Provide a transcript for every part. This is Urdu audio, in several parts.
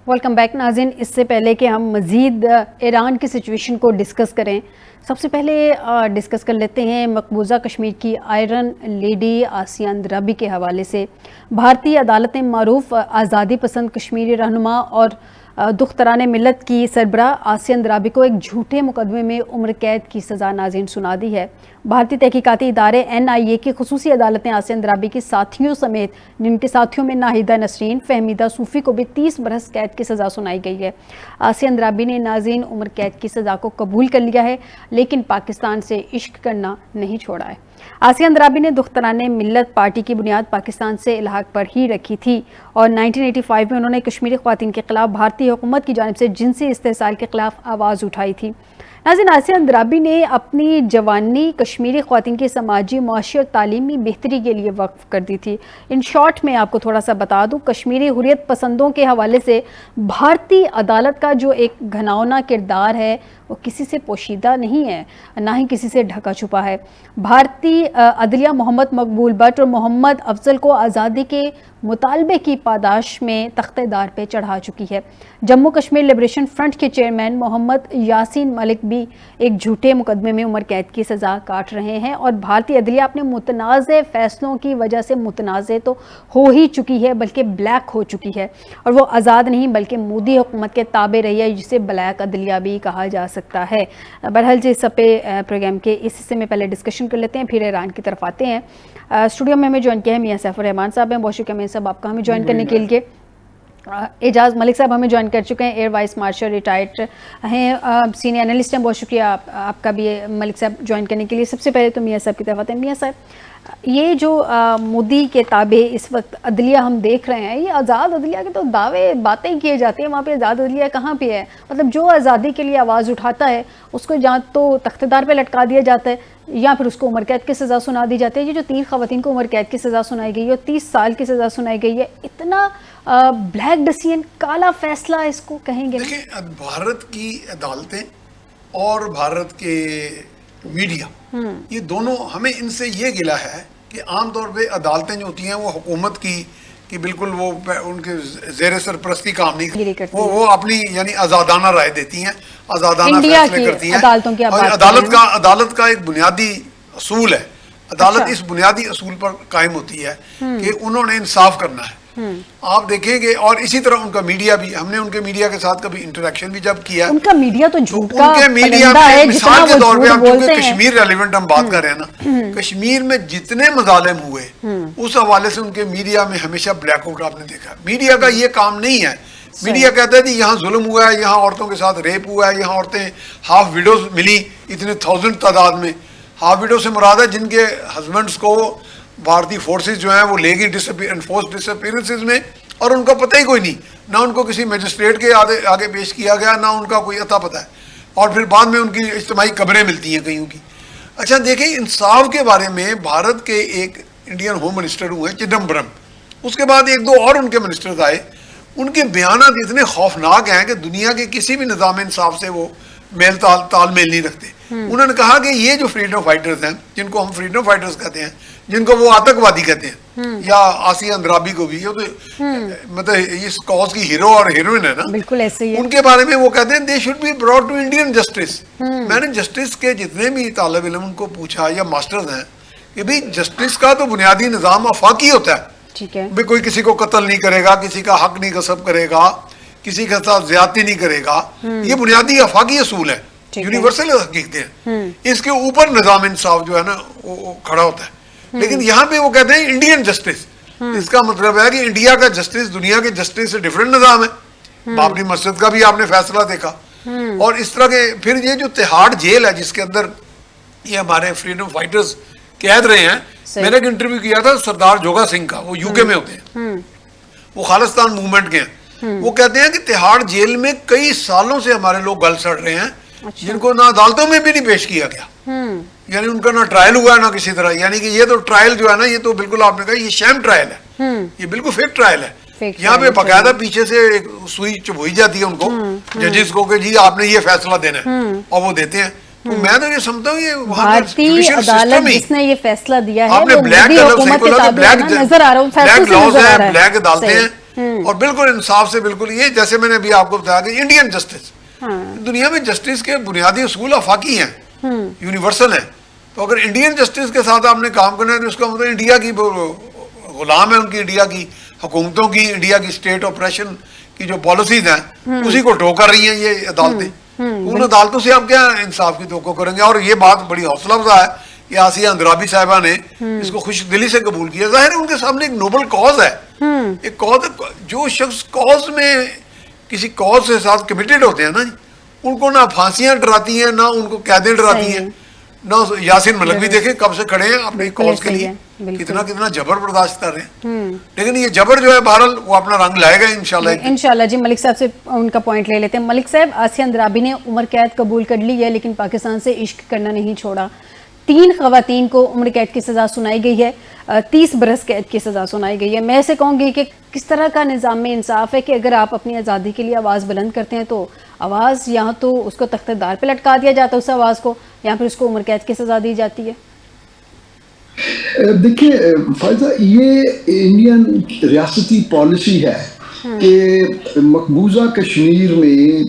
ویلکم بیک ناظرین. اس سے پہلے کہ ہم مزید ایران کی سچویشن کو ڈسکس کریں، سب سے پہلے ڈسکس کر لیتے ہیں مقبوضہ کشمیر کی آئرن لیڈی آسیہ اندرابی کے حوالے سے. بھارتی عدالت نے معروف آزادی پسند کشمیری رہنما اور دختران ملت کی سربراہ آسیہ اندرابی کو ایک جھوٹے مقدمے میں عمر قید کی سزا ناظرین سنا دی ہے. بھارتی تحقیقاتی ادارے NIA کی خصوصی عدالت نے آسیہ اندرابی کے ساتھیوں سمیت جن کے ساتھیوں میں ناہیدہ نسرین، فہمیدہ صوفی کو بھی 30 برس قید کی سزا سنائی گئی ہے. آسیہ اندرابی نے ناظرین عمر قید کی سزا کو قبول کر لیا ہے، لیکن پاکستان سے عشق کرنا نہیں چھوڑا ہے. آسیہ اندرابی نے دختران ملت پارٹی کی بنیاد پاکستان سے الحاق پر ہی رکھی تھی اور 1985 میں انہوں نے کشمیری خواتین کے خلاف بھارتی حکومت کی جانب سے جنسی استحصال کے خلاف آواز اٹھائی تھی. ناظرین، آسیہ اندرابی نے اپنی جوانی کشمیری خواتین کی سماجی، معاشی اور تعلیمی بہتری کے لیے وقف کر دی تھی. ان شارٹ میں آپ کو تھوڑا سا بتا دوں، کشمیری حریت پسندوں کے حوالے سے بھارتی عدالت کا جو ایک گھناؤنا کردار ہے وہ کسی سے پوشیدہ نہیں ہے، نہ ہی کسی سے ڈھکا چھپا ہے. بھارتی عدلیہ محمد مقبول بٹ اور محمد افضل کو آزادی کے مطالبے کی پاداش میں تختہ دار پہ چڑھا چکی ہے. جموں کشمیر لبریشن فرنٹ کے چیئرمین محمد یاسین ملک بھی ایک جھوٹے مقدمے میں عمر قید کی سزا کاٹ رہے ہیں اور بھارتی عدلیہ اپنے متنازع فیصلوں کی وجہ سے متنازع تو ہو ہی چکی ہے بلکہ بلیک ہو چکی ہے، اور وہ آزاد نہیں بلکہ مودی حکومت کے تابع رہی ہے، جسے بلیک عدلیہ بھی کہا جا سکتا ہے. بہرحال جی، سب پہ پروگرام کے اس حصے میں پہلے ڈسکشن کر لیتے ہیں، پھر ایران کی طرف آتے ہیں. اسٹوڈیو میں ہمیں جوائن کیا ہے میاں سیف الرحمان صاحب ہیں. بہت شکریہ میاں صاحب آپ کا ہمیں جوائن کرنے کے لیے. اعجاز ملک صاحب ہمیں جوائن کر چکے ہیں، ایئر وائس مارشل ریٹائرڈ ہیں، سینئر انالسٹ ہیں. بہت شکریہ آپ کا بھی ملک صاحب جوائن کرنے کے لیے. سب سے پہلے تو میاں صاحب کی طرف آتے ہیں. میاں صاحب، یہ جو مودی کے تابع اس وقت عدلیہ ہم دیکھ رہے ہیں، یہ آزاد عدلیہ کے تو دعوے باتیں کیے جاتے ہیں، وہاں پہ آزاد عدلیہ کہاں پہ ہے؟ مطلب جو آزادی کے لیے آواز اٹھاتا ہے اس کو یا تو تختہ دار پہ لٹکا دیا جاتا ہے یا پھر اس کو عمر قید کی سزا سنا دی جاتی ہے. یہ جو 3 خواتین کو عمر قید کی سزا سنائی گئی ہے اور 30 سال کی سزا سنائی گئی ہے، اتنا بلیک ڈیسیژن، کالا فیصلہ اس کو کہیں گے؟ دیکھیں، بھارت کی عدالتیں اور بھارت کے میڈیا، یہ دونوں، ہمیں ان سے یہ گلہ ہے کہ عام طور پہ عدالتیں جو ہوتی ہیں وہ حکومت کی بالکل وہ ان کے زیر سرپرستی کام نہیں کرتی، وہ اپنی یعنی آزادانہ رائے دیتی ہیں، آزادانہ فیصلے کرتی ہیں. اور عدالت کا ایک بنیادی اصول ہے، عدالت اس بنیادی اصول پر قائم ہوتی ہے کہ انہوں نے انصاف کرنا ہے. آپ دیکھیں گے، اور اسی طرح ان کا میڈیا بھی، ہم نے ان کے میڈیا کے ساتھ کبھی انٹریکشن بھی جب کیا، ان کا میڈیا تو جھوٹ کا ان کے میڈیا میں مثال کے طور پہ، اب چونکہ کشمیر ریلیونٹ ہم بات کر رہے ہیں نا، کشمیر میں جتنے مظالم ہوئے اس حوالے سے ان کے میڈیا میں ہمیشہ بلیک آؤٹ آپ نے دیکھا. میڈیا کا یہ کام نہیں ہے. میڈیا کہتا ہے کہ یہاں ظلم ہوا ہے، یہاں عورتوں کے ساتھ ریپ ہوا ہے، یہاں عورتیں ہاف ویڈوز ملی اتنے 1000 تعداد میں. ہاف ویڈو سے مراد ہے جن کے ہسبینڈس کو بھارتی فورسز جو ہیں وہ لے گئی انفورس ڈسپیئرنسز میں، اور ان کا پتہ ہی کوئی نہیں، نہ ان کو کسی میجسٹریٹ کے آگے پیش کیا گیا، نہ ان کا کوئی عطا پتہ ہے، اور پھر بعد میں ان کی اجتماعی قبریں ملتی ہیں کئیوں کی. اچھا دیکھیں، انصاف کے بارے میں بھارت کے ایک انڈین ہوم منسٹر ہوئے چدمبرم، اس کے بعد 1-2 اور ان کے منسٹرز آئے. ان کے بیانات اتنے خوفناک ہیں کہ دنیا کے کسی بھی نظام انصاف سے وہ تال میل نہیں رکھتے. انہوں نے کہا کہ یہ جو فریڈم فائٹرز ہیں، جن کو ہم فریڈم فائٹرز کہتے ہیں، جن کو وہ آتنکوادی کہتے ہیں، یا آسیہ اندرابی کو بھی، مطلب اس کاز کی ہیرو اور ہیروئن ہے نا، بالکل ایسے ہی ہے. ان کے بارے میں وہ کہتے ہیں they should be brought to Indian justice. میں نے جسٹس کے جتنے بھی طالب علم ان کو پوچھا یا ماسٹرز ہیں کہ بھئی جسٹس کا تو بنیادی نظام آفاقی ہوتا ہے. ٹھیک ہے، بھی کوئی کسی کو قتل نہیں کرے گا، کسی کا حق نہیں غصب کرے گا، کسی کے ساتھ زیادتی نہیں کرے گا. یہ بنیادی آفاقی اصول ہے، یونیورسل حقیقتیں ہیں. اس کے اوپر نظام انصاف جو ہے نا وہ کھڑا ہوتا ہے. لیکن یہاں پہ وہ کہتے ہیں انڈین جسٹس. اس کا مطلب ہے کہ انڈیا کا جسٹس دنیا کے جسٹس سے ڈیفرنٹ نظام ہے. بابری مسجد کا بھی آپ نے فیصلہ دیکھا، اور اس طرح کے پھر یہ جو تہاڑ جیل ہے جس کے اندر یہ ہمارے فریڈم فائٹرز قید رہے ہیں. میں نے ایک انٹرویو کیا تھا سردار جوگا سنگھ کا، وہ UK میں ہوتے ہیں، وہ خالصتان موومنٹ کے ہیں. وہ کہتے ہیں کہ تہاڑ جیل میں کئی سالوں سے ہمارے لوگ گل سڑ رہے ہیں جن کو نہ عدالتوں میں بھی نہیں پیش کیا گیا، یعنی ان کا نہ ٹرائل ہوا ہے نہ کسی طرح. یعنی کہ یہ تو ٹرائل جو ہے نا، یہ تو بالکل آپ نے کہا یہ شیم ٹرائل ہے، یہ بالکل فیک ٹرائل ہے. یہاں پہ باقاعدہ پیچھے سے ایک سوئی چبھوئی جاتی ہے ان کو، ججز کو، کہ جی آپ نے یہ فیصلہ دینا ہے، اور وہ دیتے ہیں. تو میں تو یہ سمجھتا ہوں یہ بھارتی عدالت جس نے یہ فیصلہ دیا ہے وہ مودی حکومت کے تابع نظر آ رہا ہے. بلیک لاؤز ہیں، بلیک عدالتیں ہیں. اور بالکل انصاف سے. بالکل یہ جیسے میں نے ابھی آپ کو بتایا کہ انڈین جسٹس, دنیا میں جسٹس کے بنیادی اصول آفاقی ہیں, یونیورسل ہیں. تو اگر انڈین جسٹس کے ساتھ آپ نے کام کرنا ہے تو اس کا مطلب انڈیا کی غلام ہے ان کی, انڈیا کی حکومتوں کی, انڈیا کی اسٹیٹ آپریشن کی جو پالیسیز ہیں اسی کو ٹو کر رہی ہیں یہ عدالتیں. ان عدالتوں سے آپ کیا انصاف کی توقع کریں گے؟ اور یہ بات بڑی حوصلہ افزا ہے کہ آسیہ اندرابی صاحبہ نے اس کو خوش دلی سے قبول کیا. ظاہر ہے ان کے سامنے ایک نوبل کاز ہے, ایک کاز. جو شخص کاز میں کسی کاز کے ساتھ کمیٹڈ ہوتے ہیں نا جی, ان کو نہ پھانسیاں ڈراتی ہیں, نہ ان کو قیدیں ڈراتی ہیں, نہ یاسین ملک بھی دیکھیں کب سے کھڑے ہیں اپنے کاز کے لیے, کتنا جبر برداشت کر رہے ہیں. لیکن یہ جبر جو ہے بہرحال وہ اپنا رنگ لائے گا انشاءاللہ. انشاءاللہ. جی ملک صاحب سے ان کا پوائنٹ لے لیتے ہیں. ملک صاحب, آسیہ اندرابی نے عمر قید قبول کر لی ہے لیکن پاکستان سے عشق کرنا نہیں چھوڑا. 3 خواتین کو عمر قید کی سزا سنائی گئی ہے, 30 برس قید کی سزا سنائی گئی ہے. میں اسے کہوں گی کہ کس طرح کا نظام میں انصاف ہے کہ اگر آپ اپنی آزادی کے لیے آواز بلند کرتے ہیں تو آواز یہاں تو اس کو تخت دار پہ لٹکا دیا جاتا ہے اس آواز کو, یہاں پھر اس کو عمر قید کی سزا دی جاتی ہے. دیکھیں فائزہ, یہ انڈین ریاستی پالیسی ہے کہ مقبوضہ کشمیر میں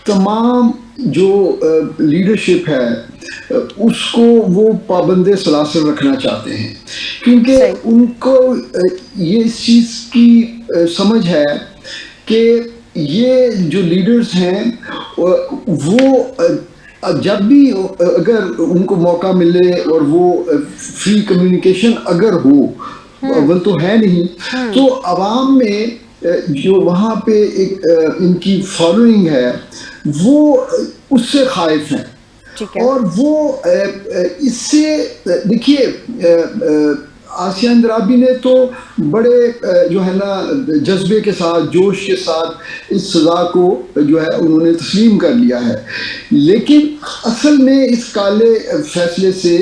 تمام جو لیڈرشپ ہے اس کو وہ پابند سلاسل رکھنا چاہتے ہیں, کیونکہ ان کو یہ اس چیز کی سمجھ ہے کہ یہ جو لیڈرز ہیں وہ جب بھی اگر ان کو موقع ملے اور وہ فری کمیونیکیشن اگر ہو, اول تو ہے نہیں, تو عوام میں جو وہاں پہ ایک ان کی فالوئنگ ہے وہ اس سے خائف ہیں. اور وہ اس سے دیکھیے آسیہ اندرابی نے تو بڑے جو ہے نا جذبے کے ساتھ, جوش کے ساتھ اس سزا کو جو ہے انہوں نے تسلیم کر لیا ہے, لیکن اصل میں اس کالے فیصلے سے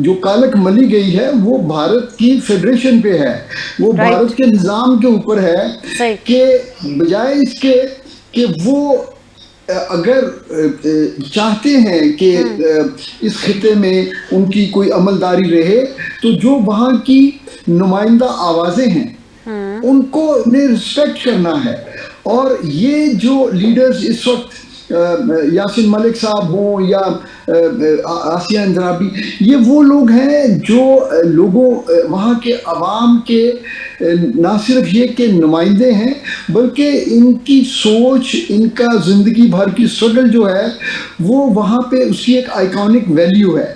جو کالک ملی گئی ہے وہ بھارت کی فیڈریشن پہ ہے, وہ بھارت کے نظام کے اوپر ہے کہ بجائے اس کے کہ وہ اگر چاہتے ہیں کہ اس خطے میں ان کی کوئی عملداری رہے تو جو وہاں کی نمائندہ آوازیں ہیں ان کو انہیں رسپیکٹ کرنا ہے. اور یہ جو لیڈرز اس وقت یاسین ملک صاحب ہوں یا آسیہ اندرابی, یہ وہ لوگ ہیں جو لوگوں وہاں کے عوام کے نہ صرف یہ کہ نمائندے ہیں بلکہ ان کی سوچ, ان کا زندگی بھر کی اسٹرگل جو ہے وہ وہاں پہ اس کی ایک آئیکونک ویلیو ہے.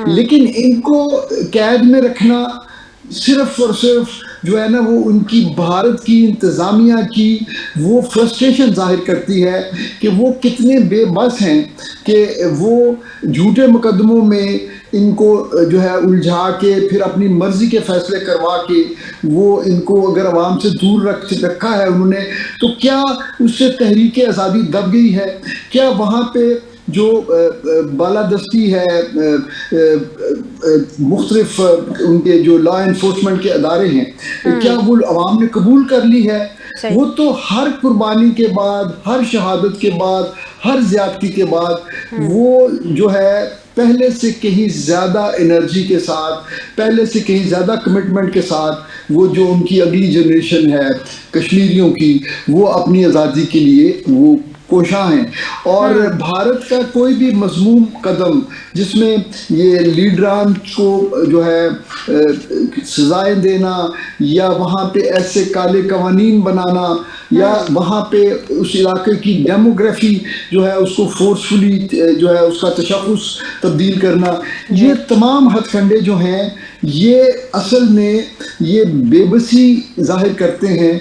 لیکن ان کو قید میں رکھنا صرف اور صرف جو ہے نا وہ ان کی بھارت کی انتظامیہ کی وہ فرسٹریشن ظاہر کرتی ہے کہ وہ کتنے بے بس ہیں کہ وہ جھوٹے مقدموں میں ان کو جو ہے الجھا کے پھر اپنی مرضی کے فیصلے کروا کے وہ ان کو اگر عوام سے دور رکھا ہے انہوں نے, تو کیا اس سے تحریک آزادی دب گئی ہے؟ کیا وہاں پہ جو بالادستی ہے, مختلف ان کے جو لا انفورسمنٹ کے ادارے ہیں, کیا وہ عوام نے قبول کر لی ہے؟ وہ تو ہر قربانی کے بعد, ہر شہادت کے بعد, ہر زیادتی کے بعد وہ جو ہے پہلے سے کہیں زیادہ انرجی کے ساتھ, پہلے سے کہیں زیادہ کمٹمنٹ کے ساتھ وہ جو ان کی اگلی جنریشن ہے کشمیریوں کی, وہ اپنی آزادی کے لیے وہ کوشاں ہیں. اور بھارت کا کوئی بھی مذموم قدم جس میں یہ لیڈران کو جو ہے سزائیں دینا یا وہاں پہ ایسے کالے قوانین بنانا یا وہاں پہ اس علاقے کی ڈیموگرافی جو ہے اس کو فورسفلی جو ہے اس کا تشخص تبدیل کرنا, یہ تمام ہتھ کنڈے جو ہیں یہ اصل میں یہ بے بسی ظاہر کرتے ہیں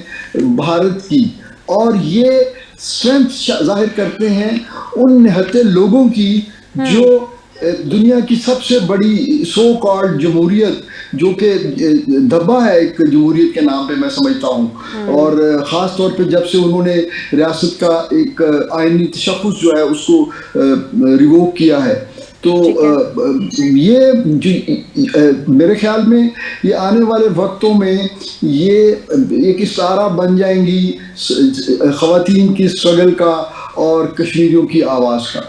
بھارت کی, اور یہ اسٹرینتھ ظاہر کرتے ہیں ان نہتے لوگوں کی جو دنیا کی سب سے بڑی سو کالڈ جمہوریت جو کہ دبا ہے ایک جمہوریت کے نام پہ میں سمجھتا ہوں, اور خاص طور پہ جب سے انہوں نے ریاست کا ایک آئینی تشخص جو ہے اس کو ریووک کیا ہے, تو یہ میرے خیال میں یہ آنے والے وقتوں میں یہ ایک اشارہ بن جائیں گی خواتین کی اسٹرگل کا اور کشمیریوں کی آواز کا.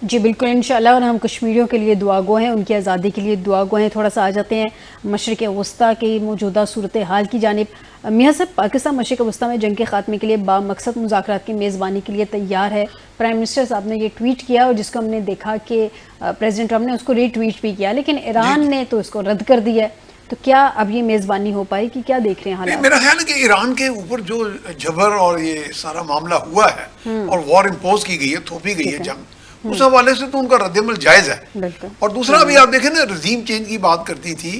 جی بالکل انشاءاللہ، اور ہم کشمیریوں کے لیے دعا گو ہیں، ان کی آزادی کے لیے دعا گو ہیں. تھوڑا سا آ جاتے ہیں مشرق وسطیٰ کی موجودہ صورتحال کی جانب. میاں صاحب، پاکستان مشرق وسطیٰ میں جنگ کے خاتمے کے لیے با مقصد مذاکرات کی میزبانی کے لیے تیار ہے. پرائم منسٹر صاحب نے یہ ٹویٹ کیا، اور جس کو ہم نے دیکھا کہ پریزیڈنٹ ٹرمپ نے اس کو ری ٹویٹ بھی کیا، لیکن ایران نے تو اس کو رد کر دیا ہے. تو کیا اب یہ میزبانی ہو پائے گی؟ کیا دیکھ رہے ہیں حالات؟ میرا خیال ہے کہ ایران کے اوپر جو جبر اور یہ سارا معاملہ ہوا ہے اور وار امپوز کی گئی ہے، تھوپی گئی ہے جنگ، اس حوالے سے تو ان کا رد عمل جائز ہے. اور دوسرا ابھی آپ دیکھیں نا، رزیم چینج کی بات کرتی تھی،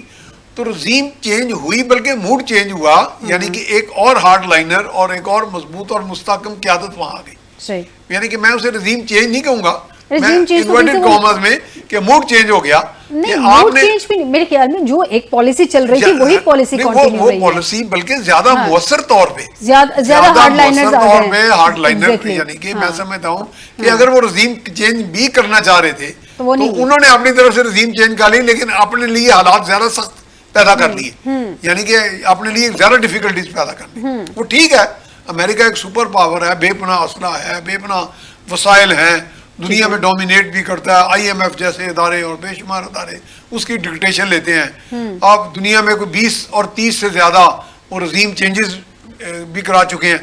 تو رزیم چینج ہوئی بلکہ موڈ چینج ہوا، یعنی کہ ایک اور ہارڈ لائنر اور ایک اور مضبوط اور مستحکم قیادت وہاں آ گئی. یعنی کہ میں اسے رزیم چینج نہیں کہوں گا، میں کہ موڈ چینج ہو گیا. موڈ چینج بھی نہیں، میرے خیال میں جو ایک پالیسی چل رہی تھی وہی پالیسی کنٹینیو وہ پالیسی بلکہ زیادہ مؤثر طور پہ زیادہ ہارڈ لائنرز آ گئے ہیں. ہارڈ لائنر، یعنی کہ میں سمجھتا ہوں کہ اگر وہ رزیم چینج بھی کرنا چاہ رہے تھے تو انہوں نے اپنی طرف سے رزیم چینج کر لی، لیکن اپنے لیے حالات زیادہ سخت پیدا کر لیے، یعنی کہ اپنے لیے زیادہ ڈیفیکلٹیز پیدا کر لی. وہ ٹھیک ہے، امریکہ ایک سپر پاور ہے، بے پناہ اسلحہ ہے، بے پناہ وسائل ہیں، دنیا میں ڈومینیٹ بھی کرتا ہے. آئی ایم ایف جیسے ادارے اور بے شمار ادارے اس کی ڈکٹیشن لیتے ہیں. اب دنیا میں کوئی 20 اور 30 سے زیادہ وہ رزیم چینجز بھی کرا چکے ہیں،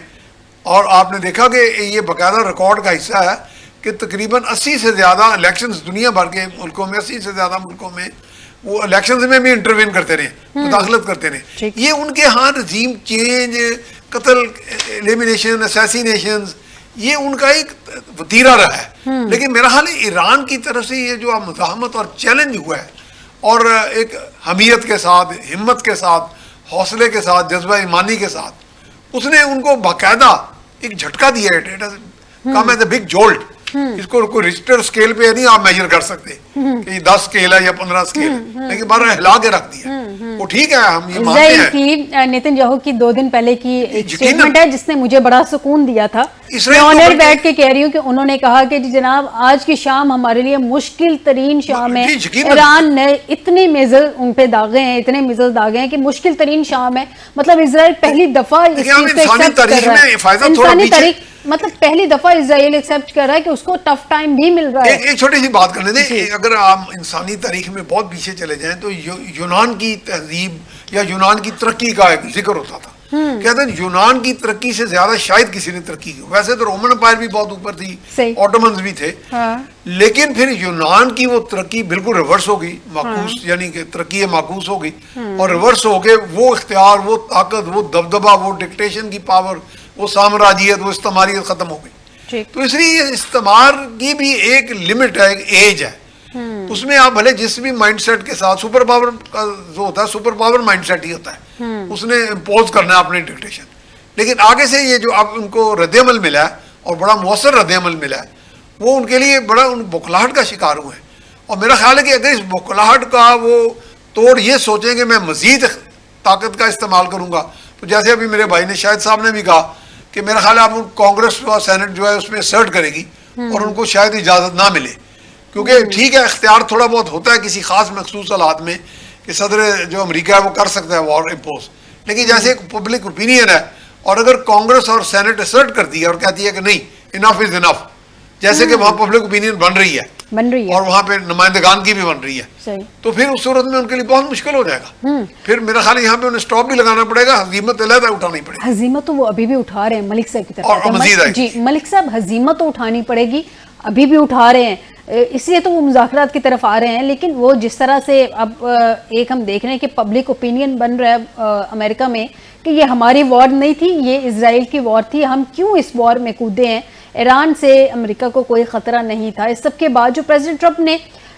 اور آپ نے دیکھا کہ یہ باقاعدہ ریکارڈ کا حصہ ہے کہ تقریباً 80 سے زیادہ الیکشنز دنیا بھر کے ملکوں میں، 80 سے زیادہ ملکوں میں وہ الیکشنز میں بھی انٹروین کرتے رہے، مداخلت کرتے رہے. یہ ان کے ہاں رزیم چینج، قتل، ایلیمینیشن، اسیسینیشنز، یہ ان کا ایک وتیرہ رہا ہے. لیکن میرا حال ہے ایران کی طرف سے یہ جو مزاحمت اور چیلنج ہوا ہے، اور ایک حمیت کے ساتھ، ہمت کے ساتھ، حوصلے کے ساتھ، جذبہ ایمانی کے ساتھ اس نے ان کو باقاعدہ ایک جھٹکا دیا ہے. Comes as a big jolt. اس کو کوئی رچٹر سکیل پہ نہیں آپ میجر کر سکتے کہ یہ 10 سکیل ہے یا 15 سکیل ہے، لیکن بارہ ہلا کے رکھ دیا. وہ ٹھیک ہے، ہم یہ مانتے ہیں. کی نیتن یاہو کی 2 دن پہلے کی ایک سٹیٹمنٹ ہے جس نے مجھے بڑا سکون دیا تھا. میں آنر بیٹھ کے کہہ رہی ہوں کہ انہوں نے کہا کہ جناب آج کی شام ہمارے لیے مشکل ترین شام ہے. ایران نے اتنے میزل ان پہ داغے ہیں، اتنے میزل داغے ہیں کہ مشکل ترین شام ہے. مطلب اسرائیل پہلی دفعہ اس چیز کو ایکسپٹ کر رہا ہے. انسانی تاریخ مطلب پہلی دفعہ اسرائیل ایکسپٹ کر رہا ہے کہ اس کو ٹف ٹائم بھی مل رہا ہے. ایک چھوٹی سی بات کر لیتے ہیں. اگر آپ انسانی تاریخ میں بہت پیچھے چلے جائیں تو یونان کی تہذیب یا یونان کی ترقی کا ایک ذکر ہوتا تھا. کہتے ہیں یونان کی ترقی سے زیادہ شاید کسی نے ترقی کی. ویسے تو رومن امپائر بھی بہت اوپر تھی، آٹومنز بھی تھے، لیکن پھر یونان کی وہ ترقی بالکل ریورس ہو گئی، معکوس، یعنی کہ ترقی معکوس ہو گئی، اور ریورس ہو کے وہ اختیار، وہ طاقت، وہ دبدبہ، وہ ڈکٹیشن کی پاور، وہ سامراجیت، وہ استعماریت ختم ہو گئی. تو اس لیے استعمار کی بھی ایک لمٹ ہے، ایک ایج ہے. اس میں آپ بھلے جس بھی مائنڈ سیٹ کے ساتھ، سپر پاور کا جو ہوتا ہے سپر پاور مائنڈ سیٹ ہی ہوتا ہے، اس نے امپوز کرنا ہے اپنی ڈکٹیشن. لیکن آگے سے یہ جو اب ان کو رد عمل ملا ہے اور بڑا مؤثر رد عمل ملا ہے، وہ ان کے لیے بڑا بوکھلاہٹ کا شکار ہوئے ہیں. اور میرا خیال ہے کہ اگر اس بوکھلاہٹ کا وہ توڑ یہ سوچیں کہ میں مزید طاقت کا استعمال کروں گا، تو جیسے ابھی میرے بھائی نے، شاہد صاحب نے بھی کہا کہ میرا خیال ہے اب کانگریس اور سینٹ جو ہے اس میں اسرٹ کرے گی اور ان کو شاید اجازت نہ ملے. کیونکہ ٹھیک ہے اختیار تھوڑا بہت ہوتا ہے کسی خاص مخصوص حالات میں کہ صدر جو امریکہ ہے وہ کر سکتا ہے وار امپوز، لیکن جیسے ایک پبلک اوپینین ہے، اور اگر کانگریس اور سینٹ اسرٹ کرتی ہے اور کہتی ہے کہ نہیں انف از انف، جیسے کہ وہاں پبلک اوپینین بن رہی ہے اور وہاں پہ نمائندگان کی بھی بن رہی ہے، تو پھر اس صورت میں ان کے لیے بہت مشکل ہو جائے گا. پھر میرا خیال ہے یہاں پہ انہیں سٹاپ بھی لگانا پڑے گا، ہزیمت علیحدہ اٹھانی پڑے گی. ہزیمت تو وہ ابھی بھی اٹھا رہے ہیں ملک صاحب کی طرف. جی ملک صاحب، ہزیمت تو اٹھانی پڑے گی، ابھی بھی اٹھا رہے ہیں، اس لیے تو وہ مذاکرات کی طرف آ رہے ہیں. لیکن وہ جس طرح سے اب ایک ہم دیکھ رہے ہیں کہ پبلک اوپینین بن رہا ہے امریکہ میں کہ یہ ہماری وار نہیں تھی، یہ اسرائیل کی وار تھی، ہم کیوں اس وار میں کودے ہیں، ایران سے امریکہ کو کوئی خطرہ نہیں تھا. اس سب کے بعد جو پریزیڈنٹ ٹرمپ نے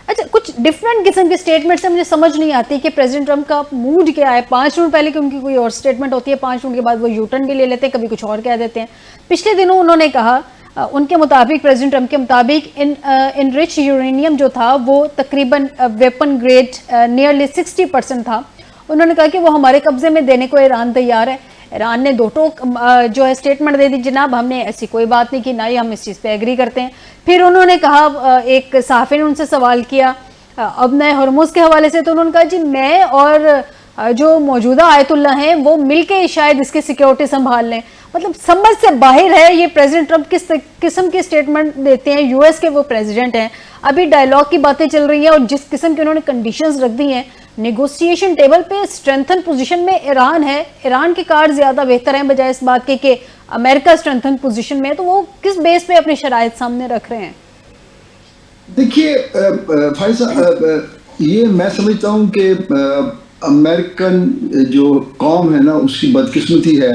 اچھا کچھ ڈفرینٹ قسم کے اسٹیٹمنٹ سے مجھے سمجھ نہیں آتی کہ پریزیڈنٹ ٹرمپ کا موڈ کیا ہے. 5 منٹ پہلے کہ ان کی کوئی اور اسٹیٹمنٹ ہوتی ہے، 5 منٹ کے بعد وہ یو ٹرن بھی لے لیتے ہیں، کبھی کچھ اور کہہ دیتے ہیں. پچھلے دنوں انہوں نے کہا، ان کے مطابق، پریزیڈنٹ ٹرمپ کے مطابق، انرچ یورینیم جو تھا وہ تقریباً ویپن گریڈ نیئرلی 60% تھا. انہوں نے کہا کہ وہ ہمارے قبضے میں دینے کو ایران تیار ہے. ایران نے 2 ٹوک جو ہے اسٹیٹمنٹ دے دی، جناب ہم نے ایسی کوئی بات نہیں کی، نہ ہی ہم اس چیز پہ ایگری کرتے ہیں. پھر انہوں نے کہا، ایک صحافی نے ان سے سوال کیا اب نئے ہرمز کے حوالے سے، تو انہوں نے کہا جی میں اور جو موجودہ آیت اللہ ہیں وہ مل کے شاید اس کی سیکیورٹی سنبھال لیں. مطلب سمجھ سے باہر ہے. یہ پریزیڈنٹ ٹرمپ کس قسم کے اسٹیٹمنٹ دیتے ہیں, یو ایس کے وہ پریزیڈنٹ ہیں, ابھی ڈائیلاگ کی باتیں چل رہی ہیں اور جس قسم کے انہوں نے کنڈیشنز رکھ دی ہیں, نیگوسیشن ٹیبل پہ اسٹرینتھن پوزیشن میں ایران ہے, ایران کے کارڈ زیادہ بہتر ہیں بجائے اس بات کے کہ امریکہ اسٹرینتھن پوزیشن میں ہے, تو وہ کس بیس پہ اپنی شرائط سامنے رکھ رہے ہیں؟ دیکھیے فائزہ, یہ میں سمجھتا ہوں کہ امریکن جو قوم ہے نا, اس کی بدقسمتی ہے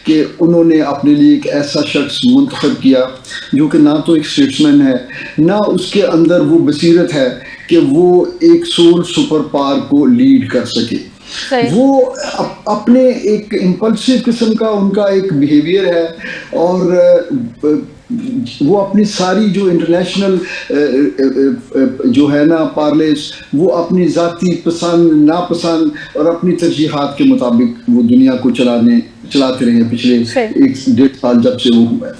کہ انہوں نے اپنے لیے ایک ایسا شخص منتخب کیا جو کہ نہ تو ایک اسٹیٹسمین ہے, نہ اس کے اندر وہ بصیرت ہے کہ وہ ایک سول سپر پاور کو لیڈ کر سکے. وہ اپنے ایک امپلسو قسم کا ان کا ایک بیہیویئر ہے, اور وہ اپنی ساری جو انٹرنیشنل جو ہے نا پارلیس, وہ اپنی ذاتی پسند ناپسند اور اپنی ترجیحات کے مطابق وہ دنیا کو چلاتے رہے پچھلے 1.5 سال جب سے وہ ہوا ہے.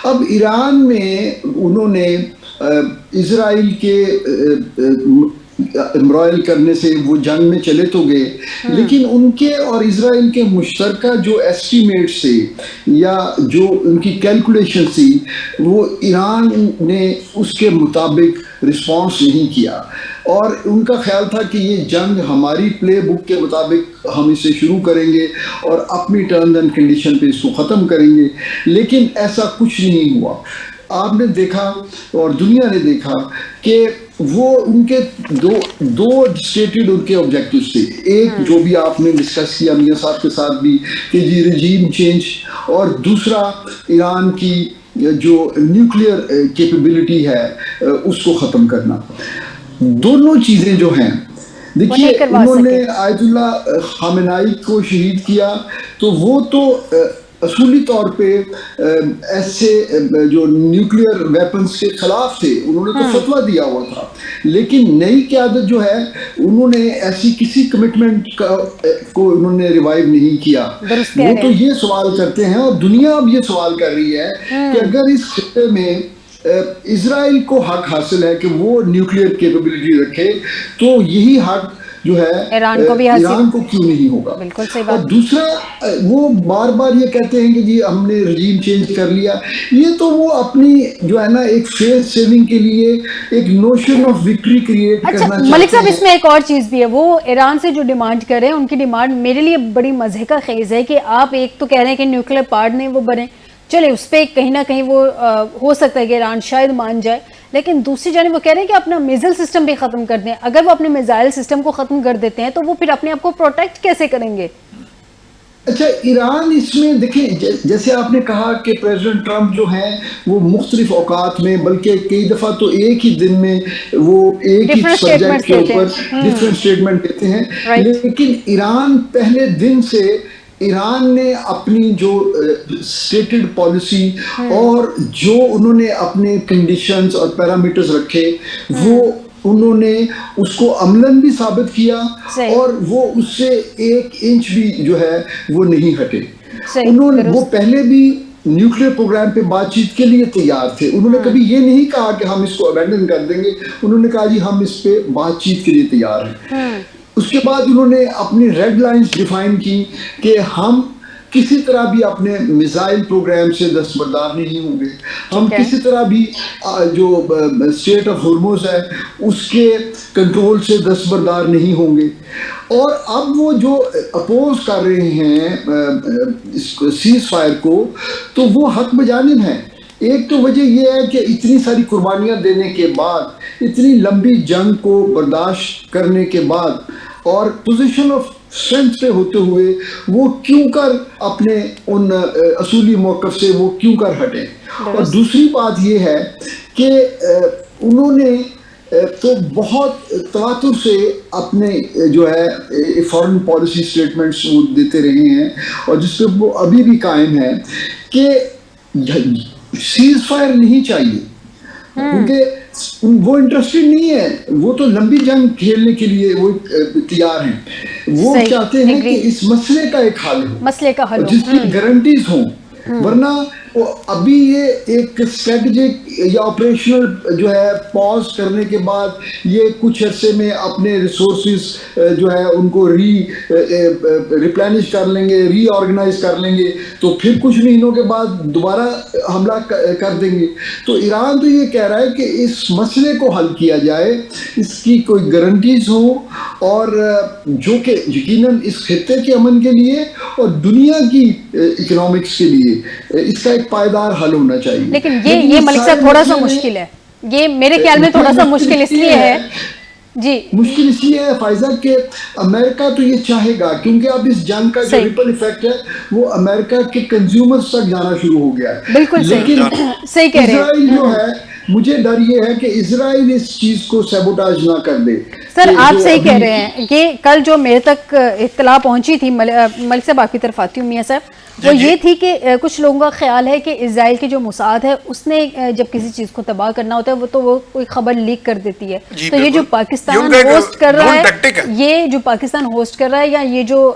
اب ایران میں انہوں نے اسرائیل کے امبرائل کرنے سے وہ جنگ میں چلے تو گئے, لیکن ان کے اور اسرائیل کے مشترکہ جو ایسٹیمیٹ سے یا جو ان کی کیلکولیشن تھی, وہ ایران نے اس کے مطابق رسپانس نہیں کیا, اور ان کا خیال تھا کہ یہ جنگ ہماری پلے بک کے مطابق ہم اسے شروع کریں گے اور اپنی ٹرمز اینڈ کنڈیشن پہ اس کو ختم کریں گے, لیکن ایسا کچھ نہیں ہوا. آپ نے دیکھا اور دنیا نے دیکھا کہ وہ ان کے دو اسٹیٹڈ ان کے آبجیکٹیوز تھے. ایک جو بھی آپ نے ڈسکس کیا میاں صاحب کے ساتھ بھی کہ جی رجیم چینج, اور دوسرا ایران کی جو نیوکلیئر کیپیبلٹی ہے اس کو ختم کرنا. دونوں چیزیں جو ہیں, دیکھیے انہوں نے آیت اللہ خامنائی کو شہید کیا, تو وہ تو اصولی طور پہ ایسے جو نیوکلیئر ویپنز کے خلاف تھے, انہوں نے تو فتویٰ دیا ہوا تھا, لیکن نئی قیادت جو ہے انہوں نے ایسی کسی کمٹمنٹ کو انہوں نے ریوائیو نہیں کیا. وہ تو یہ سوال کرتے ہیں, اور دنیا اب یہ سوال کر رہی ہے کہ اگر اس خطے میں اسرائیل کو حق حاصل ہے کہ وہ نیوکلیئر کیپیبلٹی رکھے, تو یہی حق جو ہے ایران کو کیوں نہیں ہوگا. اور دوسرا وہ بار بار یہ کہتے ہیں کہ جی ہم نے رجیم چینج کر لیا, یہ تو وہ اپنی جو ہے نا ایک فیس سیونگ کے لیے ایک نوشن آف وکٹری کریٹ کرنا چاہتے ہیں. ملک صاحب اس میں ایک اور چیز بھی ہے, وہ ایران سے جو ڈیمانڈ کر رہے ہیں, ان کی ڈیمانڈ میرے لیے بڑی مزے کا خیز ہے کہ آپ ایک تو کہہ رہے ہیں کہ نیوکلیئر پارٹنر وہ بنے, چلے اس پہ کہیں نہ کہیں وہ ہو سکتا ہے کہ ایران شاید مان جائے, لیکن دوسری جانب وہ کہہ رہے ہیں کہ اپنا میزائل سسٹم بھی ختم کر دیں. اگر وہ اپنے میزائل سسٹم کو ختم کر دیتے ہیں تو وہ پھر اپنے آپ کو پروٹیکٹ کیسے کریں گے؟ اچھا, ایران اس میں دیکھیں, جیسے آپ نے کہا کہ پریزیڈنٹ ٹرمپ جو ہیں وہ مختلف اوقات میں, بلکہ کئی دفعہ تو ایک ہی دن میں وہ ایک ہی سبجیکٹ کے اوپر ڈفرینٹ اسٹیٹمنٹ دیتے ہیں, لیکن ایران پہلے دن سے ایران نے اپنی جو اسٹیٹڈ پالیسی اور جو انہوں نے اپنے کنڈیشنز اور پیرامیٹرز رکھے, وہ انہوں نے اس کو عملاً بھی ثابت کیا, اور وہ اس سے 1 انچ بھی جو ہے وہ نہیں ہٹے. وہ پہلے بھی نیوکلیئر پروگرام پہ بات چیت کے لیے تیار تھے, انہوں نے کبھی یہ نہیں کہا کہ ہم اس کو ابینڈن کر دیں گے, انہوں نے کہا جی ہم اس پہ بات چیت کے لیے تیار ہیں. اس کے بعد انہوں نے اپنی ریڈ لائنز ڈیفائن کی کہ ہم کسی طرح بھی اپنے میزائل پروگرام سے دستبردار نہیں ہوں گے, ہم کسی طرح بھی جو اسٹریٹ آف ہرمز ہے اس کے کنٹرول سے دستبردار نہیں ہوں گے. اور اب وہ جو اپوز کر رہے ہیں سیز فائر کو, تو وہ حق بجانب ہیں. ایک تو وجہ یہ ہے کہ اتنی ساری قربانیاں دینے کے بعد, اتنی لمبی جنگ کو برداشت کرنے کے بعد, اور پوزیشن آف اسٹرینتھ پہ ہوتے ہوئے وہ کیوں کر اپنے ان اصولی موقف سے وہ کیوں کر ہٹیں. اور دوسری بات یہ ہے کہ انہوں نے تو بہت تواتر سے اپنے جو ہے فارن پالیسی اسٹیٹمنٹس وہ دیتے رہے ہیں, اور جس پہ وہ ابھی بھی قائم ہے کہ سیز فائر نہیں چاہیے, کیونکہ وہ انٹرسٹڈ نہیں ہے, وہ تو لمبی جنگ کھیلنے کے لیے وہ تیار ہیں. وہ چاہتے ہیں کہ اس مسئلے کا ایک حل ہو, مسئلے کا حل جس کی گارنٹیز ہوں, ورنہ ابھی یہ ایک اسٹریٹجک یا آپریشنل جو ہے پاز کرنے کے بعد یہ کچھ عرصے میں اپنے ریسورسز جو ہے ان کو ریپلینش کر لیں گے, ری آرگنائز کر لیں گے, تو پھر کچھ مہینوں کے بعد دوبارہ حملہ کر دیں گے. تو ایران تو یہ کہہ رہا ہے کہ اس مسئلے کو حل کیا جائے, اس کی کوئی گارنٹیز ہوں, اور جو کہ یقیناً اس خطے کے امن کے لیے اور دنیا کی اکنامکس کے لیے اس کا ایک پائیدار حل ہونا چاہیے. لیکن یہ ملک صاحب تھوڑا سا مشکل ہے, یہ میرے خیال میں تھوڑا سا مشکل اس لیے ہے جی, مشکل اس لیے ہے فائزہ کہ امریکہ تو یہ چاہے گا, کیونکہ اب اس جنگ کا جو ریپل ایفیکٹ ہے وہ امریکہ کے کنزیومرز تک جانا شروع ہو گیا ہے. بالکل صحیح کہہ رہے ہیں. اسرائیل جو ہے, مجھے ڈر یہ ہے کہ اسرائیل اس چیز کو سیبوٹاج نہ کر دے. سر آپ صحیح کہہ رہے ہیں. یہ کل جو میرے تک اطلاع پہنچی تھی, ملک صاحب آپ کی طرف آتی ہوں میاں صاحب, وہ یہ تھی کہ کچھ لوگوں کا خیال ہے کہ اسرائیل کی جو موساد ہے اس نے جب کسی چیز کو تباہ کرنا ہوتا ہے تو وہ کوئی خبر لیک کر دیتی ہے. تو یہ جو پاکستان ہوسٹ کر رہا ہے, یہ جو پاکستان ہوسٹ کر رہا ہے, یا یہ جو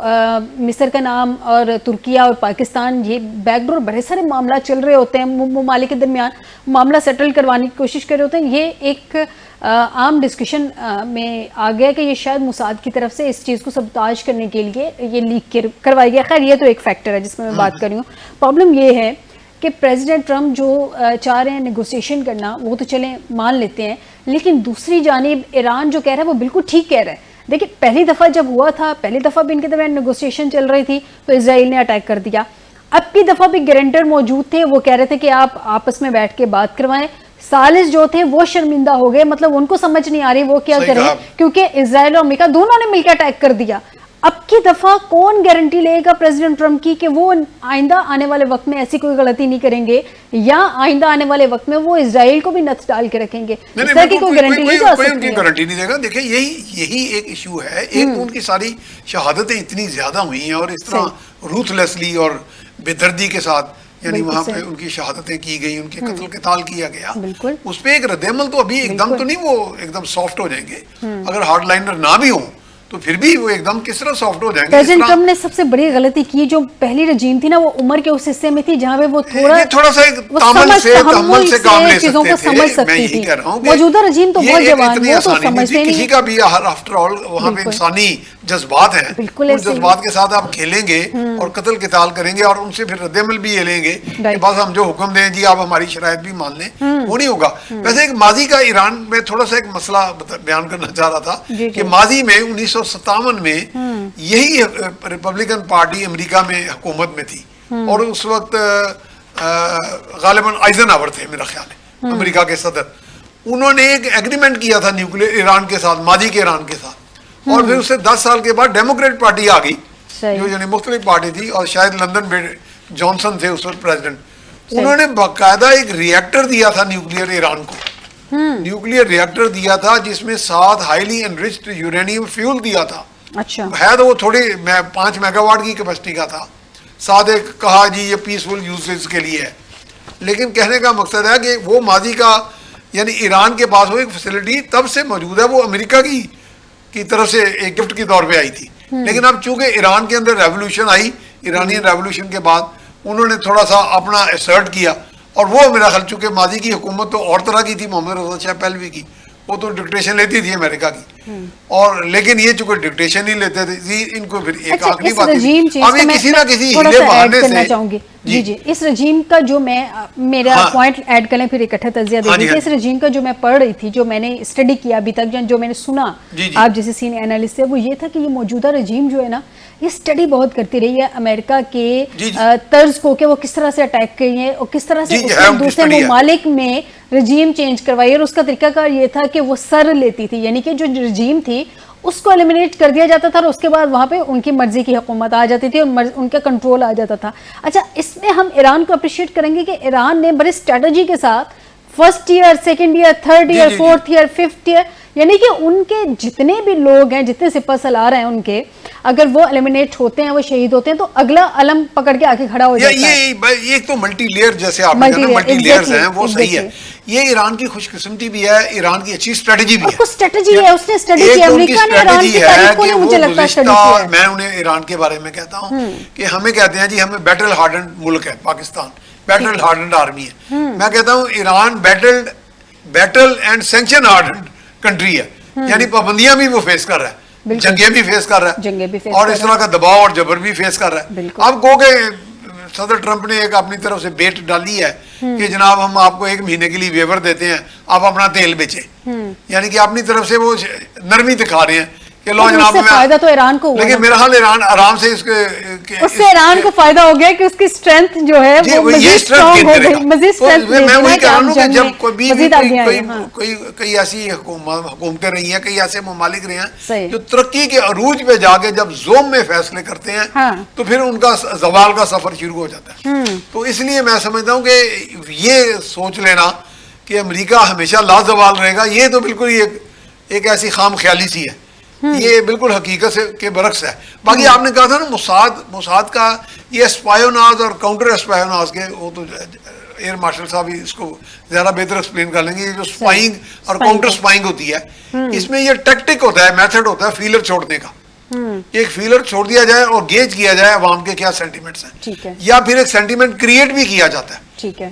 مصر کا نام اور ترکیہ اور پاکستان, یہ بیک ڈور بڑے سارے معاملات چل رہے ہوتے ہیں ممالک کے درمیان, معاملہ سیٹل کروانے کی کوشش کر رہے ہوتے ہیں. یہ ایک عام ڈسکشن میں آ گیا کہ یہ شاید موساد کی طرف سے اس چیز کو سبوتاج کرنے کے لیے یہ لیک کروائی گیا. خیر یہ تو ایک فیکٹر ہے جس میں بات کر رہی ہوں. پرابلم یہ ہے کہ پریزیڈنٹ ٹرمپ جو چاہ رہے ہیں نیگوسیشن کرنا, وہ تو چلیں مان لیتے ہیں, لیکن دوسری جانب ایران جو کہہ رہا ہے وہ بالکل ٹھیک کہہ رہا ہے. دیکھیں پہلی دفعہ جب ہوا تھا, پہلی دفعہ بھی ان کے درمیان نیگوسیشن چل رہی تھی تو اسرائیل نے اٹیک کر دیا. اب کی دفعہ بھی گارنٹر موجود تھے, وہ کہہ رہے تھے کہ آپ آپس میں بیٹھ کے بات کروائیں. سالس جو تھے وہ شرمندہ ہو گئے, مطلب ان کو سمجھ نہیں آ رہی وہ کیا کریں, کیونکہ اسرائیل اور امریکہ دونوں نے مل کے اٹیک کر دیا. اب کی دفعہ کون گارنٹی لے گا پریزیڈنٹ ٹرمپ کی کہ وہ آئندہ آنے والے وقت میں ایسی کوئی غلطی نہیں کریں گے, یا آئندہ آنے والے وقت میں وہ اسرائیل کو بھی نتھ ڈال کے رکھیں گے؟ اس طرح کی کوئی گارنٹی نہیں جا سکتی ہے. گارنٹی نہیں دے گا. دیکھیں یہی ایک ایشو ہے. ایک ان کی ساری شہادتیں اتنی زیادہ ہوئی ہیں اور اس طرح روتھ لیسلی اور بے دردی کے ساتھ, یعنی وہاں پہ ان کی شہادتیں کی گئی, ان کے قتل قتال کیا گیا, اس پہ ایک رد عمل تو ابھی ایک دم تو نہیں وہ ایک دم سافٹ ہو جائیں گے. اگر ہارڈ لائنر نہ بھی ہوں تو پھر بھی وہ ایک دم کس طرح سافٹ ہو جائیں گے. پریزیڈنٹ ٹرمپ نے سب سے بڑی غلطی کی, جو پہلی رجیم تھی نا, وہ عمر کے اس حصے میں تھی جہاں پہ وہ تھوڑا سا تحمل سے کام لے سکتے تھے. میں یہی کہہ رہا ہوں کہ موجودہ رجیم تو بہت جوان, وہ تو سمجھتے نہیں. کسی کا بھی آفٹر آل وہاں پہ انسانی جذبات ہیں, ان جذبات کے ساتھ آپ کھیلیں گے اور قتل قتال کریں گے اور ان سے پھر رد عمل بھی یہ لیں گے کہ بس ہم جو حکم دیں جی آپ ہماری شرائط بھی مان لیں, وہ نہیں ہوگا. ویسے ایک ماضی کا ایران میں تھوڑا سا ایک مسئلہ بیان کرنا چاہ رہا تھا کہ ماضی میں 1957 میں یہی ریپبلکن پارٹی امریکہ میں حکومت میں تھی, اور اس وقت غالباً آئزن ہاور تھے میرا خیال ہے امریکہ کے صدر. انہوں نے ایک ایگریمنٹ کیا تھا نیوکلیئر ایران کے ساتھ, ماضی کے ایران کے ساتھ, اور پھر اس سے 10 سال کے بعد ڈیموکریٹ پارٹی آ گئی, جو یعنی مختلف پارٹی تھی, اور شاید لندن میں جانسن تھے اس وقت پریزیڈنٹ. انہوں نے باقاعدہ ایک ریئیکٹر دیا تھا نیوکلیئر ایران کو, نیوکلیئر ریئیکٹر دیا تھا جس میں 7 ہائیلی انرچڈ یورینیم فیول دیا تھا. اچھا ہے تو وہ تھوڑی 5 میگا واٹ کی کیپیسٹی کا تھا. ساتھ ایک کہا جی یہ پیسفل یوزز کے لیے ہے, لیکن کہنے کا مقصد ہے کہ وہ ماضی کا, یعنی ایران کے پاس وہ ایک فیسلٹی تب سے موجود ہے, وہ امریکہ کی طرف سے ایک گفٹ کے طور پہ آئی تھی. لیکن اب چونکہ ایران کے اندر ریولوشن آئی, ایرانین ریولوشن کے بعد انہوں نے تھوڑا سا اپنا اسرٹ کیا, اور وہ میرا خیال چونکہ ماضی کی حکومت تو اور طرح کی تھی, محمد رضا شاہ پہلوی کی, وہ تو ڈکٹیشن لیتی تھی امریکہ کی, اور لیکن یہ چونکہ ڈکٹیشن نہیں لیتے تھے ان کو پھر ایک آخری بات اب یہ کسی نہ کسی ہیلے بہانے سے چاہوں گی. جی اس رجیم کا جو میں میرا پوائنٹ ایڈ کریں پھر اکٹھا تجزیہ دے دیں. اس رجیم کا جو میں پڑھ رہی تھی, جو میں نے اسٹڈی کیا ابھی تک, جو میں نے سنا آپ جیسے سینئر اینالسٹ سے, وہ یہ تھا کہ یہ موجودہ رجیم جو ہے نا, یہ اسٹڈی بہت کرتی رہی ہے امریکہ کے طرز کو, کہ وہ کس طرح سے اٹیک کری ہیں اور کس طرح سے دوسرے ممالک میں رجیم چینج کروائی. اور اس کا طریقہ کار یہ تھا کہ وہ سر لیتی تھی, یعنی کہ جو رجیم تھی اس کو ایلیمینیٹ کر دیا جاتا تھا, اور اس کے بعد وہاں پہ ان کی مرضی کی حکومت آ جاتی تھی اور ان کا کنٹرول آ جاتا تھا. اچھا, اس میں ہم ایران کو اپریشیٹ کریں گے کہ ایران نے بڑی اسٹریٹجی کے ساتھ first year, second year, third year, fourth year, fifth year, یعنی کہ ان کے جتنے بھی لوگ ہیں, جتنے سپہ سالار ہیں ان کے, اگر وہ ایلیمینیٹ ہوتے ہیں, وہ شہید ہوتے ہیں, تو اگلا علم پکڑ کے آگے کھڑا ہو جاتا ہے. یہ ایک تو ملٹی لیئر جیسے آپ نے کہا ملٹی لیئرز ہیں, وہ صحیح ہے. یہ ایران کی خوش قسمتی بھی ہے, ایران کی اچھی اسٹریٹجی بھی ہے. اسٹریٹجی ہے, اس نے اسٹڈی کی, امریکہ نے ایران کی تاریخوں نے مجھے لگتا ہے اسٹڈی کی ہے. میں انہیں ایران کے بارے میں کہتا ہوں کہ ہمیں کہتے ہیں جی ہمیں بیٹل ہارڈنڈ ملک ہے پاکستان, بیٹل ہارڈنڈ آرمی ہے. میں کہتا ہوں Iran battle and sanction hardened country ہے, یعنی پابندیاں بھی وہ فیس کر رہا ہے, جنگیں بھی فیس کر رہا ہے, اور اس طرح کا دباؤ اور جبر بھی فیس کر رہا ہے. اب کو کہ صدر ٹرمپ نے ایک اپنی طرف سے بیٹ ڈالی ہے کہ جناب ہم آپ کو 1 مہینے کے لیے ویور دیتے ہیں, آپ اپنا تیل بیچیں, یعنی کہ اپنی طرف سے وہ نرمی دکھا رہے ہیں کہ لو جناب, فائدہ تو ایران کو, لیکن میرا حال ایران آرام سے اس سے ایران کو فائدہ ہو گیا کہ اس کی اسٹرینتھ جو ہے وہ مزید اسٹرانگ ہو گئی, مزید اسٹرینتھ. میں وہی کہہ رہا ہوں کہ جب کوئی ایسی حکومتیں رہی ہیں, کئی ایسے ممالک رہے ہیں جو ترقی کے عروج پہ جا کے جب زوم میں فیصلے کرتے ہیں تو پھر ان کا زوال کا سفر شروع ہو جاتا ہے. تو اس لیے میں سمجھتا ہوں کہ یہ سوچ لینا کہ امریکہ ہمیشہ لازوال رہے گا, یہ تو بالکل ایک ایسی خام خیالی سی ہے, یہ بالکل حقیقت سے کے برعکس ہے. باقی آپ نے کہا تھا نا موساد کا یہ اسپائیوناز اور کاؤنٹر اسپائیوناز کے, وہ تو ایئر مارشل صاحب ہی اس کو زیادہ بہتر ایکسپلین کر لیں گے. یہ جو اسپائنگ اور کاؤنٹر اسپائنگ ہوتی ہے, اس میں یہ ٹیکٹک ہوتا ہے, میتھڈ ہوتا ہے فیلر چھوڑنے کا. ایک فیلر چھوڑ دیا جائے اور گیج کیا جائے عوام کے کیا سینٹیمنٹس ہیں, یا پھر ایک سینٹیمنٹ کریٹ بھی کیا جاتا ہے,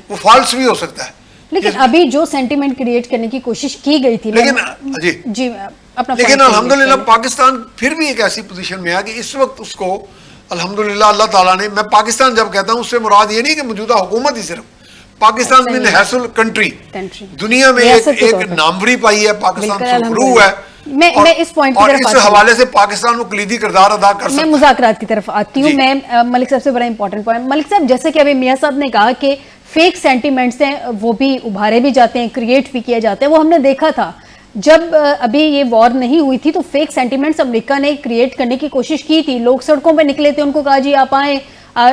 وہ فالس بھی ہو سکتا ہے. لیکن ابھی جو سینٹیمنٹ کریٹ کرنے کی کوشش کی گئی تھی, لیکن الحمدللہ پاکستان پھر بھی ایک ایسی پوزیشن میں ہے کہ اس وقت اس کو الحمدللہ اللہ تعالیٰ نے, میں پاکستان جب کہتا ہوں اس سے مراد یہ نہیں کہ موجودہ حکومت ہی, صرف پاکستان میں حیثل کنٹری دنیا میں ایک ناموری پائی ہے, پاکستان سرخرو ہے, میں اس پوائنٹ اور اس حوالے سے پاکستان کو کلیدی کردار ادا کر سکتا ہے. میں مذاکرات کی طرف آتی ہوں. میں ملک صاحب سے بڑا امپورٹنٹ پوائنٹ, ملک صاحب جیسے کہ ابھی میاں صاحب نے کہا کہ فیک سینٹیمنٹس ہیں وہ بھی ابھارے بھی جاتے ہیں, کریٹ بھی کیا جاتا ہے. وہ ہم نے دیکھا تھا جب ابھی یہ وار نہیں ہوئی تھی تو فیک سینٹیمنٹس امریکہ نے کریٹ کرنے کی کوشش کی تھی. لوگ سڑکوں پہ نکلے تھے, ان کو کہا جی آپ آئیں,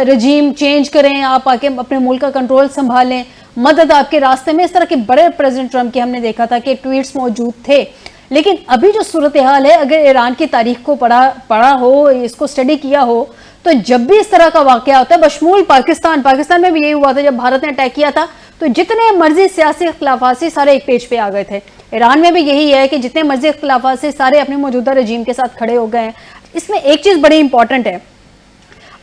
رجیم چینج کریں, آپ آ کے اپنے ملک کا کنٹرول سنبھالیں, مدد آپ کے راستے میں. اس طرح کے بڑے پریزیڈنٹ ٹرمپ کے ہم نے دیکھا تھا کہ ٹویٹس موجود تھے. لیکن ابھی جو صورتحال ہے, اگر ایران کی تاریخ کو پڑھا ہو, اس کو اسٹڈی کیا ہو, تو جب بھی اس طرح کا واقعہ ہوتا ہے بشمول پاکستان میں بھی یہی ہوا تھا. جب بھارت نے اٹیک کیا تھا تو جتنے مرضی سیاسی اختلافات سے سارے ایک پیج پہ آ گئے تھے. ایران میں بھی یہی ہے کہ جتنے مرضی اختلافات سے سارے اپنے موجودہ رجیم کے ساتھ کھڑے ہو گئے ہیں. اس میں ایک چیز بڑی امپورٹنٹ ہے,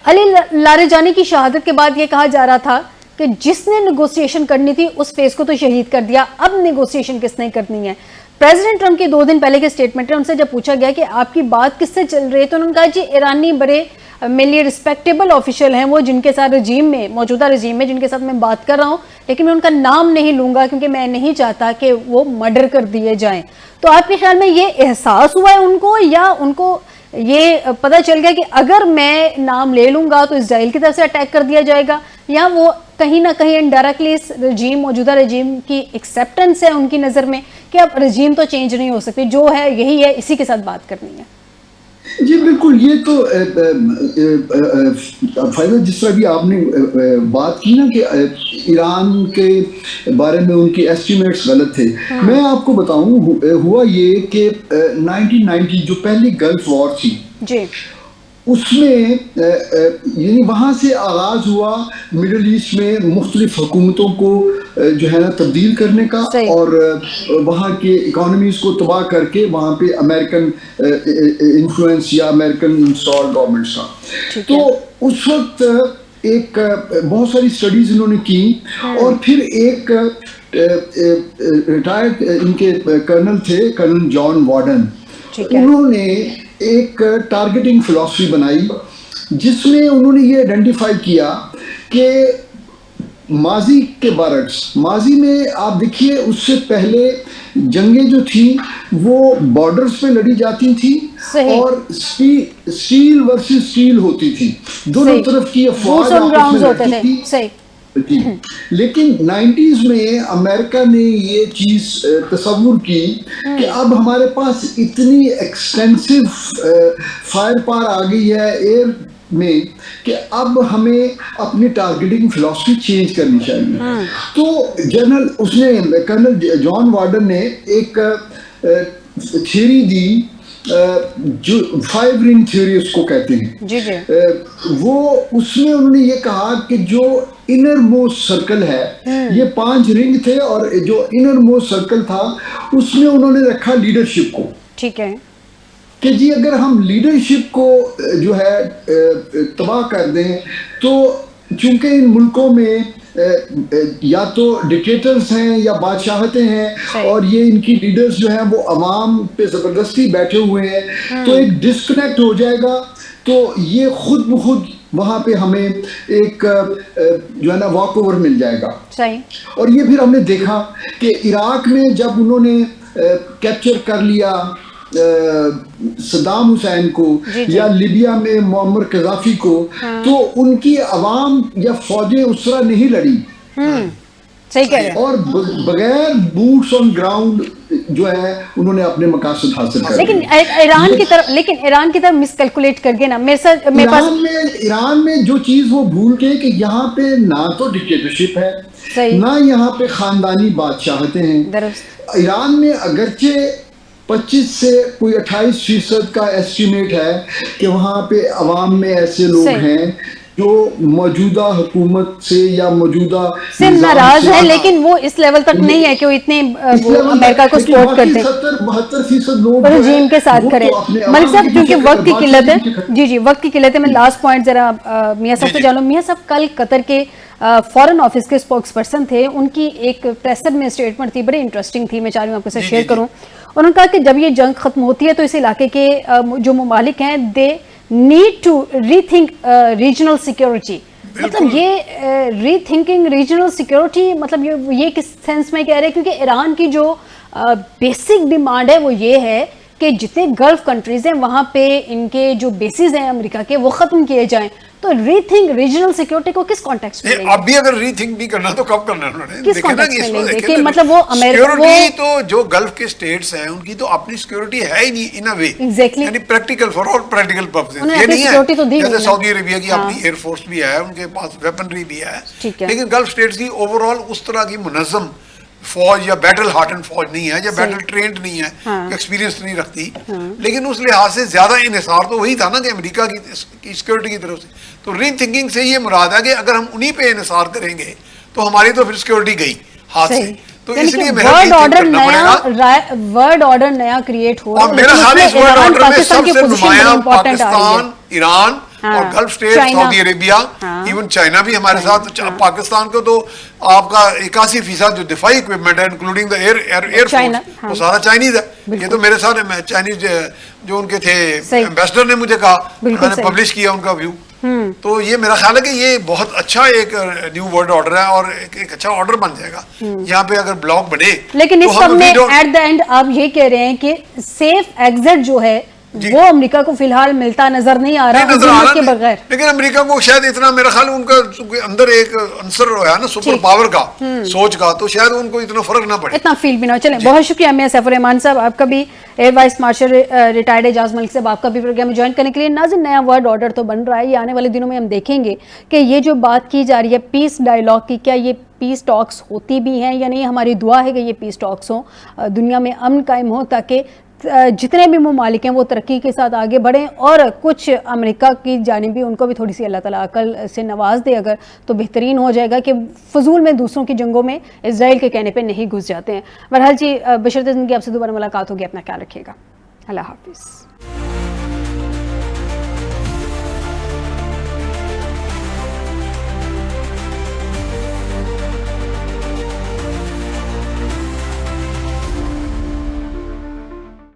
علی لاریجانی کی شہادت کے بعد یہ کہا جا رہا تھا کہ جس نے نیگوسیشن کرنی تھی اس فیس کو تو شہید کر دیا, اب نیگوسیشن کس نے کرنی ہے. پریزیڈنٹ ٹرمپ کی 2 دن پہلے کے سٹیٹمنٹ ہے, ان سے جب پوچھا گیا کہ آپ کی بات کس سے چل رہی ہے تو انہوں نے کہا جی ایرانی بڑے میرے لیے ریسپیکٹیبل آفیشل ہیں وہ, جن کے ساتھ موجودہ رجیم میں جن کے ساتھ میں بات کر رہا ہوں, لیکن میں ان کا نام نہیں لوں گا کیونکہ میں نہیں چاہتا کہ وہ مرڈر کر دیے جائیں. تو آپ کے خیال میں یہ احساس ہوا ہے ان کو, یا ان کو یہ پتہ چل گیا کہ اگر میں نام لے لوں گا تو اسرائیل کی طرف سے اٹیک کر دیا جائے گا, یا وہ کہیں نہ کہیں انڈائریکٹلی اس موجودہ رجیم کی ایکسیپٹنس ہے ان کی نظر میں کہ اب رجیم تو چینج نہیں ہو سکتی, جو ہے یہی ہے, اسی کے ساتھ بات کرنی ہے. جی بالکل, یہ تو فائدہ جس طرح بھی آپ نے بات کی نا کہ ایران کے بارے میں ان کی ایسٹیمیٹس غلط تھے. میں آپ کو بتاؤں ہوا یہ کہ 1990 جو پہلی گلف وار تھی جی, اس میں یعنی وہاں سے آغاز ہوا مڈل ایسٹ میں مختلف حکومتوں کو جو ہے نا تبدیل کرنے کا, اور وہاں کے اکانومیز کو تباہ کر کے وہاں پہ امریکن انفلوئنس یا امریکن انسٹال گورنمنٹس کا. تو اس وقت ایک بہت ساری اسٹڈیز انہوں نے کی, اور پھر ایک ریٹائرڈ ان کے کرنل تھے, کرنل جان وارڈن, انہوں نے ایک ٹارگیٹنگ فلسفی بنائی جس میں انہوں نے یہ آئیڈینٹیفائی کیا کہ ماضی کے برعکس, ماضی میں آپ دیکھیے اس سے پہلے جنگیں جو تھیں وہ بارڈرز پہ لڑی جاتی تھیں, اور سٹیل ورسز سٹیل ہوتی تھی, دونوں طرف کی افواج آپس میں لڑتی تھی. لیکن 90s میں امریکہ نے یہ چیز تصور کی کہ اب ہمارے پاس اتنی ایکسٹینسو فائر پاور آ گئی ہے ایئر میں کہ اب ہمیں اپنی ٹارگیٹنگ فلسفی چینج کرنی چاہیے. تو کرنل جان وارڈن نے ایک تھیوری دی جو 5 رنگ تھیوری اس کو کہتے ہیں. وہ اس میں انہوں نے یہ کہا کہ جو انر موسٹ سرکل ہے, یہ 5 رنگ تھے, اور جو انر موسٹ سرکل تھا اس میں انہوں نے رکھا لیڈرشپ کو. ٹھیک ہے کہ جی اگر ہم لیڈرشپ کو جو ہے تباہ کر دیں تو چونکہ ان ملکوں میں یا تو ڈکٹیٹرز ہیں یا بادشاہتیں ہیں اور یہ ان کی لیڈرز جو ہیں وہ عوام پہ زبردستی بیٹھے ہوئے ہیں, تو ایک ڈسکنیکٹ ہو جائے گا, تو یہ خود بخود وہاں پہ ہمیں ایک جو ہے نا واک اوور مل جائے گا. اور یہ پھر ہم نے دیکھا کہ عراق میں جب انہوں نے کیپچر کر لیا صدام حسین کو, یا لیبیا میں معمر قذافی کو, تو ان کی عوام یا فوجیں اس طرح نہیں لڑی, اور بغیر بوٹس آن گراؤنڈ جو ہے انہوں نے اپنے مقاصد حاصل کر. لیکن ایران کی طرف مس کیلکولیٹ کر گئے نا. ایران میں جو چیز وہ بھول گئے کہ یہاں پہ نہ تو ڈکٹیٹرشپ ہے, نہ یہاں پہ خاندانی بادشاہتیں ہیں. ایران میں اگرچہ 25 سے کوئی 28% کا ایسٹیمیٹ ہے کہ وہاں پہ عوام میں ایسے لوگ ہیں جو موجودہ حکومت سے یا موجودہ سے ناراض ہیں, لیکن وہ اس لیول تک نہیں ہے کہ وہ اتنے امریکہ کو سپورٹ کرتے ہیں. 70-72% لوگ رجیم کے ساتھ کریں. ملک صاحب کیونکہ وقت کی قلت ہے, جی وقت کی قلت ہے, میں لاسٹ پوائنٹ ذرا میاں صاحب سے جانوں. میاں صاحب کل قطر کے فارن آفس کے اسپوکس پرسن تھے, ان کی ایک پریس میں اسٹیٹمنٹ تھی, بڑی انٹرسٹنگ تھی, میں چاہ رہی ہوں آپ کے ساتھ شیئر کروں. انہوں نے کہا کہ جب یہ جنگ ختم ہوتی ہے تو اس علاقے کے جو ممالک ہیں they need to rethink regional security. مطلب یہ ری تھنکنگ ریجنل سیکیورٹی مطلب یہ کس سینس میں کہہ رہے ہیں, کیونکہ ایران کی جو بیسک ڈیمانڈ ہے وہ یہ ہے کہ جتنے گلف کنٹریز ہیں وہاں پہ ان کے جو بیسز ہیں امریکہ کے وہ ختم کیے جائیں. تو ری تھنک ریجنل سیکیورٹی کو کس کانٹیکسٹ میں لیں گے؟ اب بھی اگر ری تھنک بھی کرنا تو کب کرنا ہے انہوں نے؟ کس کانٹیکسٹ میں لیں گے کہ مطلب وہ سیکیورٹی تو جو گلف کے سٹیٹس ہیں ان کی تو اپنی سیکیورٹی ہے ہی نہیں ان اے وے, یعنی practical for all practical purposes. یہ نہیں ہے جیسے سعودی عربیہ کی اپنی ایئر فورس بھی ہے, ان کے پاس ویپنری بھی ہے, لیکن گلف سٹیٹس کی اوور آل اس طرح کی منظم فوج یا بیٹل ہارٹن فوج نہیں ہے, یا بیٹل ٹرینڈ نہیں ہے, ایکسپیرینس نہیں رکھتی. لیکن اس لحاظ سے زیادہ انحصار تو وہی تھا نا کہ امریکہ کی سیکیورٹی کی طرف سے. تو ری تھنکنگ سے یہ مراد ہے کہ اگر ہم انہی پہ انحصار کریں گے تو ہماری تو پھر سیکیورٹی گئی ہاتھ سے. تو اس لیے ورلڈ آرڈر نیا کریٹ ہو رہا ہے. اور میرا خیال ہے اس ورلڈ آرڈر میں سب سے نمایاں پاکستان, ایران اور گلف سٹیٹ, سعودی عربیہ, ایون چائنا بھی ہمارے ساتھ. پاکستان کو تو آپ کا 81% جو دفاعی اکوپمنٹ ہے انکلوڈنگ دا ایئر فورس وہ سارا چائنیز ہے. یہ تو میرے ساتھ چائنیز جو ان کے تھے ایمبیسڈر نے مجھے کہا, میں نے پبلش کیا ان کا ویو. تو یہ میرا خیال ہے کہ یہ بہت اچھا ایک نیو ورلڈ آرڈر ہے اور ایک اچھا آرڈر بن جائے گا یہاں پہ اگر بلاک بنے. لیکن اس سب میں ایٹ دا اینڈ آپ یہ کہہ رہے ہیں کہ سیف ایگزٹ جو ہے وہ امریکہ کو فی الحال ملتا نظر نہیں آ رہا حکومت کے بغیر. لیکن امریکہ کو شاید اتنا, میرا خیال ان کا اندر ایک عنصر ہے نا سپر پاور کا, سوچ کا, تو شاید ان کو اتنا فرق نہ پڑے, اتنا فیل بھی نہ. چلیں بہت شکریہ میاں سیف الرحمان صاحب, آپ کا بھی ایئر وائس مارشل ریٹائرڈ اعجاز ملک صاحب, آپ کا بھی پروگرام جوائن کرنے کے لیے. ناظرین نیا ورلڈ آرڈر تو بن رہا ہے, یہ آنے والے دنوں میں ہم دیکھیں گے کہ یہ جو بات کی جا رہی ہے پیس ڈائلاگ کی, کیا یہ پیس ٹاکس ہوتی بھی ہیں یا نہیں. ہماری دعا ہے کہ یہ پیس ٹاکس ہوں, دنیا میں امن قائم ہو, تاکہ جتنے بھی ممالک ہیں وہ ترقی کے ساتھ آگے بڑھیں, اور کچھ امریکہ کی جانب بھی ان کو بھی تھوڑی سی اللہ تعالیٰ عقل سے نواز دے اگر, تو بہترین ہو جائے گا کہ فضول میں دوسروں کی جنگوں میں اسرائیل کے کہنے پہ نہیں گھس جاتے ہیں. بہرحال جی بشرط زندگی آپ سے دوبارہ ملاقات ہوگی, اپنا خیال رکھیے گا, اللہ حافظ.